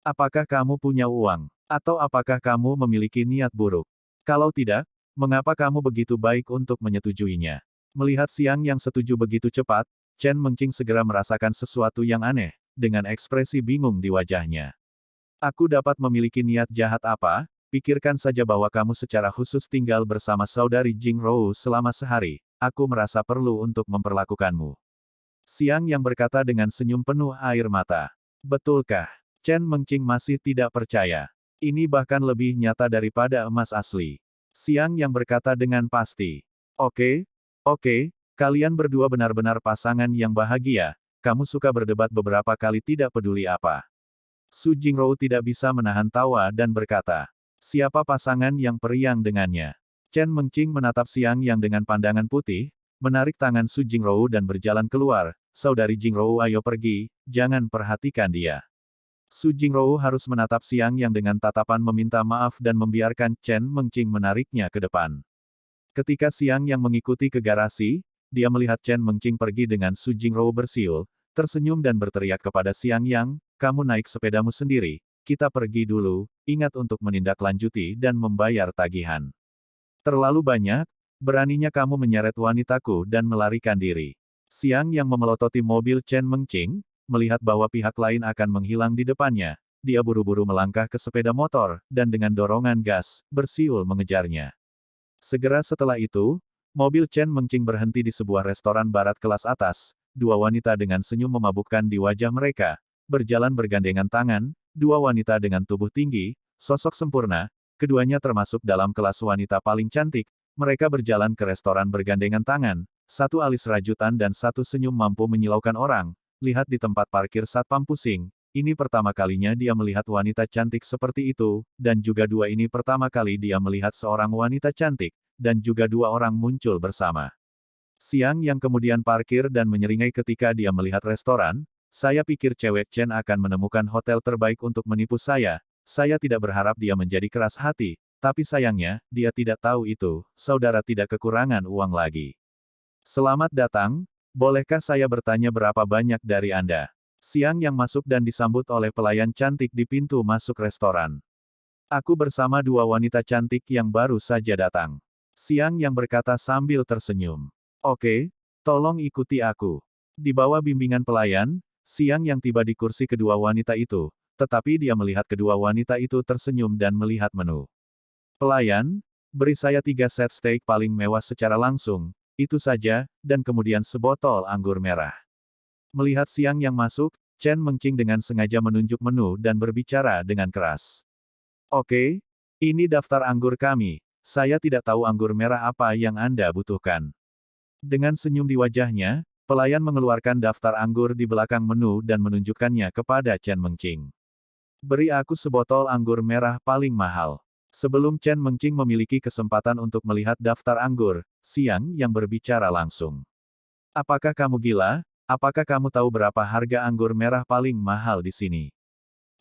Apakah kamu punya uang? Atau apakah kamu memiliki niat buruk? Kalau tidak, mengapa kamu begitu baik untuk menyetujuinya?" Melihat Xiang Yang setuju begitu cepat, Chen Mengqing segera merasakan sesuatu yang aneh, dengan ekspresi bingung di wajahnya. "Aku dapat memiliki niat jahat apa? Pikirkan saja bahwa kamu secara khusus tinggal bersama saudari Jingrou selama sehari. Aku merasa perlu untuk memperlakukanmu." Xiang Yang berkata dengan senyum penuh air mata. "Betulkah?" Chen Mengqing masih tidak percaya. "Ini bahkan lebih nyata daripada emas asli." Xiang Yang berkata dengan pasti. Oke, kalian berdua benar-benar pasangan yang bahagia." Kamu suka berdebat beberapa kali tidak peduli apa. Su Jingrou tidak bisa menahan tawa dan berkata, "Siapa pasangan yang periang dengannya?" Chen Mengqing menatap Xiang Yang dengan pandangan putih, menarik tangan Su Jingrou dan berjalan keluar. "Saudari Jingrou, ayo pergi, jangan perhatikan dia." Su Jingrou harus menatap Xiang Yang dengan tatapan meminta maaf dan membiarkan Chen Mengqing menariknya ke depan. Ketika Xiang Yang mengikuti ke garasi, dia melihat Chen Mengqing pergi dengan Su Jingrou bersiul, tersenyum dan berteriak kepada Xiang Yang, "Kamu naik sepedamu sendiri, kita pergi dulu, ingat untuk menindaklanjuti dan membayar tagihan. Terlalu banyak, beraninya kamu menyeret wanitaku dan melarikan diri." Xiang Yang memelototi mobil Chen Mengqing, melihat bahwa pihak lain akan menghilang di depannya, dia buru-buru melangkah ke sepeda motor, dan dengan dorongan gas, bersiul mengejarnya. Segera setelah itu, mobil Chen Mengqing berhenti di sebuah restoran barat kelas atas. Dua wanita dengan senyum memabukkan di wajah mereka, berjalan bergandengan tangan, dua wanita dengan tubuh tinggi, sosok sempurna, keduanya termasuk dalam kelas wanita paling cantik, mereka berjalan ke restoran bergandengan tangan, satu alis rajutan dan satu senyum mampu menyilaukan orang, lihat di tempat parkir satpam pusing, ini pertama kalinya dia melihat wanita cantik seperti itu, dan juga dua ini pertama kali dia melihat seorang wanita cantik, dan juga dua orang muncul bersama. Xiang Yang kemudian parkir dan menyeringai ketika dia melihat restoran, "Saya pikir cewek Chen akan menemukan hotel terbaik untuk menipu saya tidak berharap dia menjadi keras hati, tapi sayangnya, dia tidak tahu itu, saudara tidak kekurangan uang lagi." "Selamat datang, bolehkah saya bertanya berapa banyak dari Anda?" Xiang Yang masuk dan disambut oleh pelayan cantik di pintu masuk restoran. "Aku bersama dua wanita cantik yang baru saja datang." Xiang Yang berkata sambil tersenyum. "Oke, tolong ikuti aku." Di bawah bimbingan pelayan, Xiang Yang tiba di kursi kedua wanita itu, tetapi dia melihat kedua wanita itu tersenyum dan melihat menu. "Pelayan, beri saya 3 set steak paling mewah secara langsung, itu saja, dan kemudian sebotol anggur merah. Melihat Siang Yang masuk, Chen Mengqing dengan sengaja menunjuk menu dan berbicara dengan keras. Oke, ini daftar anggur kami. Saya tidak tahu anggur merah apa yang Anda butuhkan. Dengan senyum di wajahnya, pelayan mengeluarkan daftar anggur di belakang menu dan menunjukkannya kepada Chen Mengqing. Beri aku sebotol anggur merah paling mahal. Sebelum Chen Mengqing memiliki kesempatan untuk melihat daftar anggur, Siang Yang berbicara langsung. Apakah kamu gila? Apakah kamu tahu berapa harga anggur merah paling mahal di sini?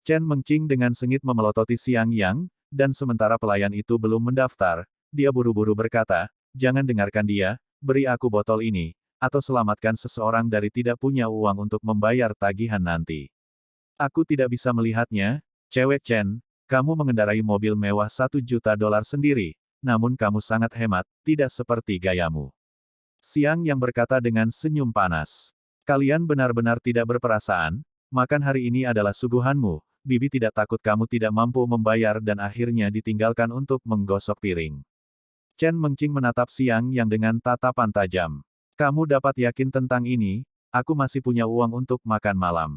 Chen Mengqing dengan sengit memelototi Siang Yang, dan sementara pelayan itu belum mendaftar, dia buru-buru berkata, jangan dengarkan dia, beri aku botol ini, atau selamatkan seseorang dari tidak punya uang untuk membayar tagihan nanti. Aku tidak bisa melihatnya, cewek Chen, kamu mengendarai mobil mewah $1 juta sendiri, namun kamu sangat hemat, tidak seperti gayamu. Siang Yang berkata dengan senyum panas. Kalian benar-benar tidak berperasaan, makan hari ini adalah suguhanmu, Bibi tidak takut kamu tidak mampu membayar dan akhirnya ditinggalkan untuk menggosok piring. Chen Mengqing menatap Siang Yang dengan tatapan tajam. Kamu dapat yakin tentang ini, aku masih punya uang untuk makan malam.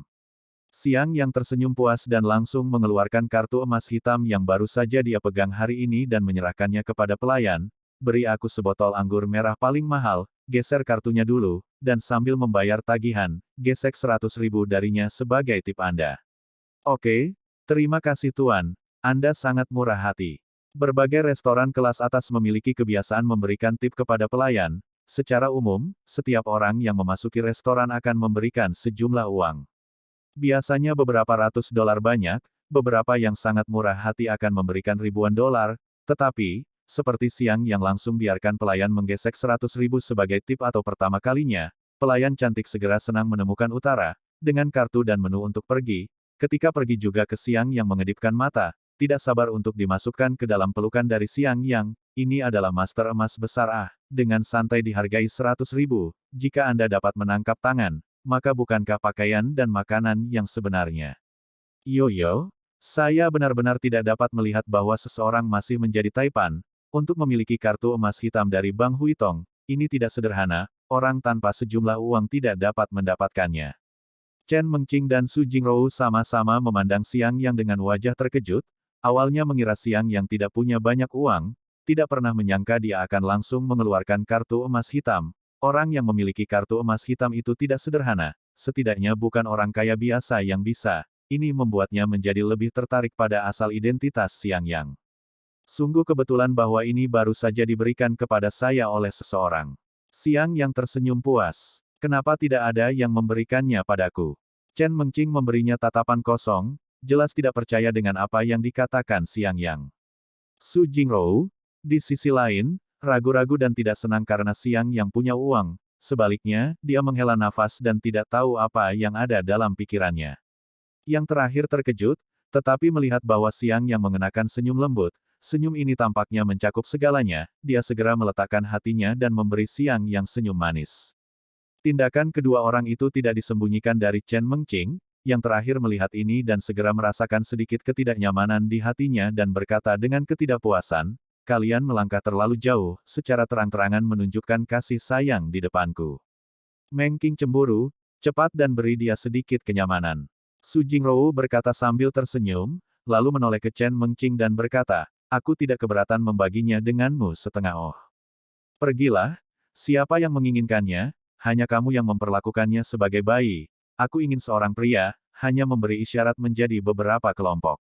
Siang Yang tersenyum puas dan langsung mengeluarkan kartu emas hitam yang baru saja dia pegang hari ini dan menyerahkannya kepada pelayan. Beri aku sebotol anggur merah paling mahal, geser kartunya dulu, dan sambil membayar tagihan, gesek 100.000 darinya sebagai tip Anda. Oke, terima kasih Tuan, Anda sangat murah hati. Berbagai restoran kelas atas memiliki kebiasaan memberikan tip kepada pelayan. Secara umum, setiap orang yang memasuki restoran akan memberikan sejumlah uang. Biasanya beberapa ratus dolar banyak, beberapa yang sangat murah hati akan memberikan ribuan dolar, tetapi, seperti Siang Yang langsung biarkan pelayan menggesek 100.000 sebagai tip atau pertama kalinya, pelayan cantik segera senang menemukan utara, dengan kartu dan menu untuk pergi, ketika pergi juga ke Siang Yang mengedipkan mata, tidak sabar untuk dimasukkan ke dalam pelukan dari Siang Yang, ini adalah master emas besar dengan santai dihargai 100.000, jika Anda dapat menangkap tangan, maka bukankah pakaian dan makanan yang sebenarnya? Yo, saya benar-benar tidak dapat melihat bahwa seseorang masih menjadi taipan, untuk memiliki kartu emas hitam dari Bang Huitong, ini tidak sederhana, orang tanpa sejumlah uang tidak dapat mendapatkannya. Chen Mengqing dan Su Jingrou sama-sama memandang Siang Yang dengan wajah terkejut, awalnya mengira Siang Yang tidak punya banyak uang, tidak pernah menyangka dia akan langsung mengeluarkan kartu emas hitam. Orang yang memiliki kartu emas hitam itu tidak sederhana, setidaknya bukan orang kaya biasa yang bisa, ini membuatnya menjadi lebih tertarik pada asal identitas Siang Yang. Sungguh kebetulan bahwa ini baru saja diberikan kepada saya oleh seseorang. Siang Yang tersenyum puas. Kenapa tidak ada yang memberikannya padaku? Chen Mengqing memberinya tatapan kosong, jelas tidak percaya dengan apa yang dikatakan Siang Yang. Su Jingrou, di sisi lain, ragu-ragu dan tidak senang karena Siang Yang punya uang, sebaliknya, dia menghela nafas dan tidak tahu apa yang ada dalam pikirannya. Yang terakhir terkejut, tetapi melihat bahwa Siang Yang mengenakan senyum lembut, senyum ini tampaknya mencakup segalanya, dia segera meletakkan hatinya dan memberi Siang Yang senyum manis. Tindakan kedua orang itu tidak disembunyikan dari Chen Mengqing, yang terakhir melihat ini dan segera merasakan sedikit ketidaknyamanan di hatinya dan berkata dengan ketidakpuasan, kalian melangkah terlalu jauh, secara terang-terangan menunjukkan kasih sayang di depanku. Mengqing cemburu, cepat dan beri dia sedikit kenyamanan. Su Jingrou berkata sambil tersenyum, lalu menoleh ke Chen Mengqing dan berkata, aku tidak keberatan membaginya denganmu setengah oh. Pergilah, siapa yang menginginkannya, hanya kamu yang memperlakukannya sebagai bayi, aku ingin seorang pria, hanya memberi isyarat menjadi beberapa kelompok.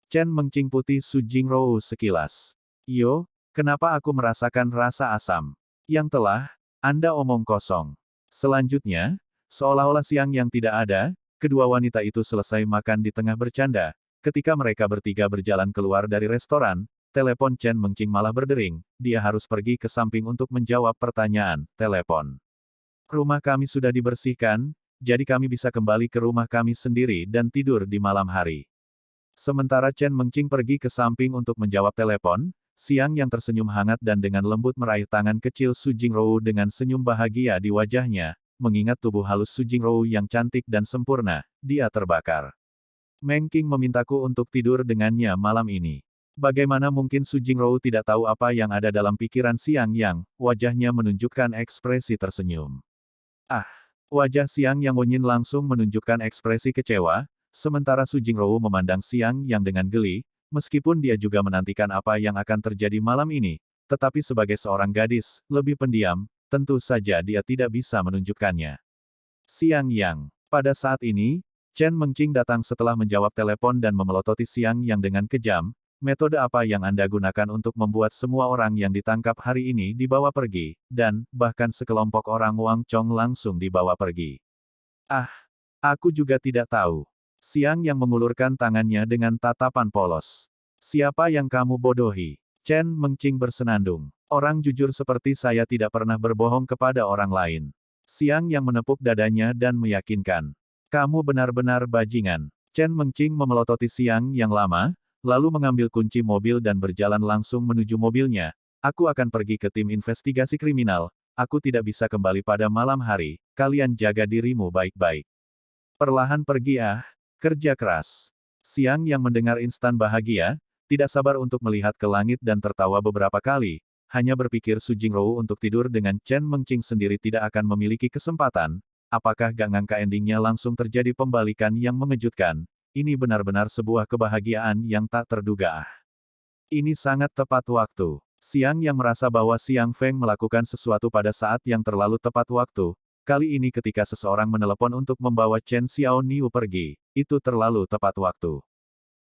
Chen Mengqing putih Su Jingrou sekilas. Yo, kenapa aku merasakan rasa asam? Yang telah, Anda omong kosong. Selanjutnya, seolah-olah Siang Yang tidak ada, kedua wanita itu selesai makan di tengah bercanda. Ketika mereka bertiga berjalan keluar dari restoran, telepon Chen Mengqing malah berdering, dia harus pergi ke samping untuk menjawab pertanyaan, telepon. Rumah kami sudah dibersihkan, jadi kami bisa kembali ke rumah kami sendiri dan tidur di malam hari. Sementara Chen Mengqing pergi ke samping untuk menjawab telepon, Siang Yang tersenyum hangat dan dengan lembut meraih tangan kecil Su Jingrou dengan senyum bahagia di wajahnya, mengingat tubuh halus Su Jingrou yang cantik dan sempurna, dia terbakar. Mengqing memintaku untuk tidur dengannya malam ini. Bagaimana mungkin Su Jingrou tidak tahu apa yang ada dalam pikiran Xiang Yang, wajahnya menunjukkan ekspresi tersenyum. Ah! Wajah Xiang Yang Wenyin langsung menunjukkan ekspresi kecewa, sementara Su Jingrou memandang Xiang Yang dengan geli, meskipun dia juga menantikan apa yang akan terjadi malam ini, tetapi sebagai seorang gadis, lebih pendiam, tentu saja dia tidak bisa menunjukkannya. Xiang Yang. Pada saat ini, Chen Mengqing datang setelah menjawab telepon dan memelototi Xiang Yang dengan kejam. Metode apa yang Anda gunakan untuk membuat semua orang yang ditangkap hari ini dibawa pergi, dan, bahkan sekelompok orang Wang Chong langsung dibawa pergi? Ah, aku juga tidak tahu. Xiang Yang mengulurkan tangannya dengan tatapan polos. Siapa yang kamu bodohi? Chen Mengqing bersenandung. Orang jujur seperti saya tidak pernah berbohong kepada orang lain. Xiang Yang menepuk dadanya dan meyakinkan. Kamu benar-benar bajingan. Chen Mengqing memelototi Xiang Yang lama, lalu mengambil kunci mobil dan berjalan langsung menuju mobilnya. Aku akan pergi ke tim investigasi kriminal, aku tidak bisa kembali pada malam hari, kalian jaga dirimu baik-baik. Perlahan pergi kerja keras. Xiang Yang mendengar instan bahagia, tidak sabar untuk melihat ke langit dan tertawa beberapa kali, hanya berpikir Su Jingrou untuk tidur dengan Chen Mengqing sendiri tidak akan memiliki kesempatan, apakah gak ngangka endingnya langsung terjadi pembalikan yang mengejutkan. Ini benar-benar sebuah kebahagiaan yang tak terduga. Ini sangat tepat waktu. Xiang Yang merasa bahwa Xiang Feng melakukan sesuatu pada saat yang terlalu tepat waktu. Kali ini ketika seseorang menelepon untuk membawa Chen Xiao Niu pergi, itu terlalu tepat waktu.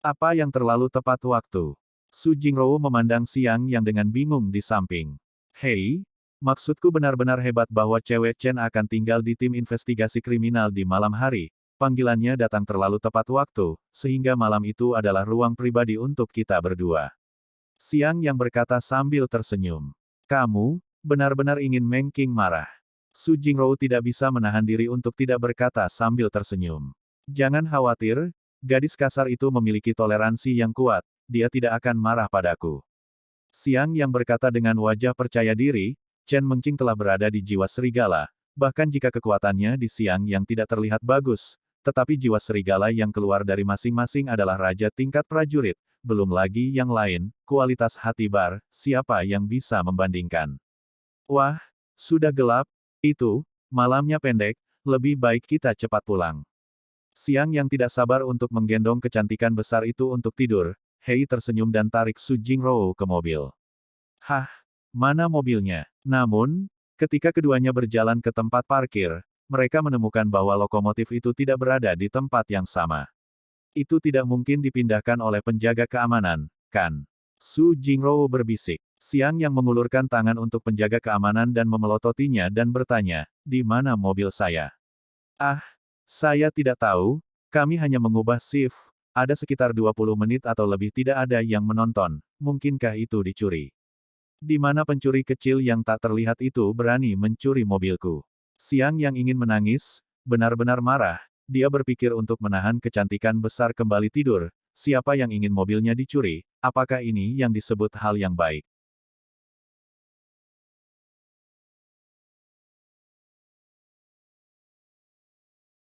Apa yang terlalu tepat waktu? Su Jingrou memandang Xiang Yang dengan bingung di samping. Hei, maksudku benar-benar hebat bahwa cewek Chen akan tinggal di tim investigasi kriminal di malam hari. Panggilannya datang terlalu tepat waktu, sehingga malam itu adalah ruang pribadi untuk kita berdua. Xiang Yang berkata sambil tersenyum. Kamu, benar-benar ingin Meng Qing marah. Su Jingrou tidak bisa menahan diri untuk tidak berkata sambil tersenyum. Jangan khawatir, gadis kasar itu memiliki toleransi yang kuat, dia tidak akan marah padaku. Xiang Yang berkata dengan wajah percaya diri, Chen Mengqing telah berada di jiwa serigala, bahkan jika kekuatannya di Xiang Yang tidak terlihat bagus, tetapi jiwa serigala yang keluar dari masing-masing adalah raja tingkat prajurit, belum lagi yang lain, kualitas hati bar, siapa yang bisa membandingkan? Wah, sudah gelap, malamnya pendek, lebih baik kita cepat pulang. Xiang Yang tidak sabar untuk menggendong kecantikan besar itu untuk tidur, Hei tersenyum dan tarik Su Jingrou ke mobil. Hah, mana mobilnya? Namun, ketika keduanya berjalan ke tempat parkir, mereka menemukan bahwa lokomotif itu tidak berada di tempat yang sama. Itu tidak mungkin dipindahkan oleh penjaga keamanan, kan? Su Jingrou berbisik. Xiang Yang mengulurkan tangan untuk penjaga keamanan dan memelototinya dan bertanya, di mana mobil saya? Ah, saya tidak tahu, kami hanya mengubah shift, ada sekitar 20 menit atau lebih tidak ada yang menonton, mungkinkah itu dicuri? Di mana pencuri kecil yang tak terlihat itu berani mencuri mobilku? Xiang Yang ingin menangis, benar-benar marah, dia berpikir untuk menahan kecantikan besar kembali tidur, siapa yang ingin mobilnya dicuri, apakah ini yang disebut hal yang baik?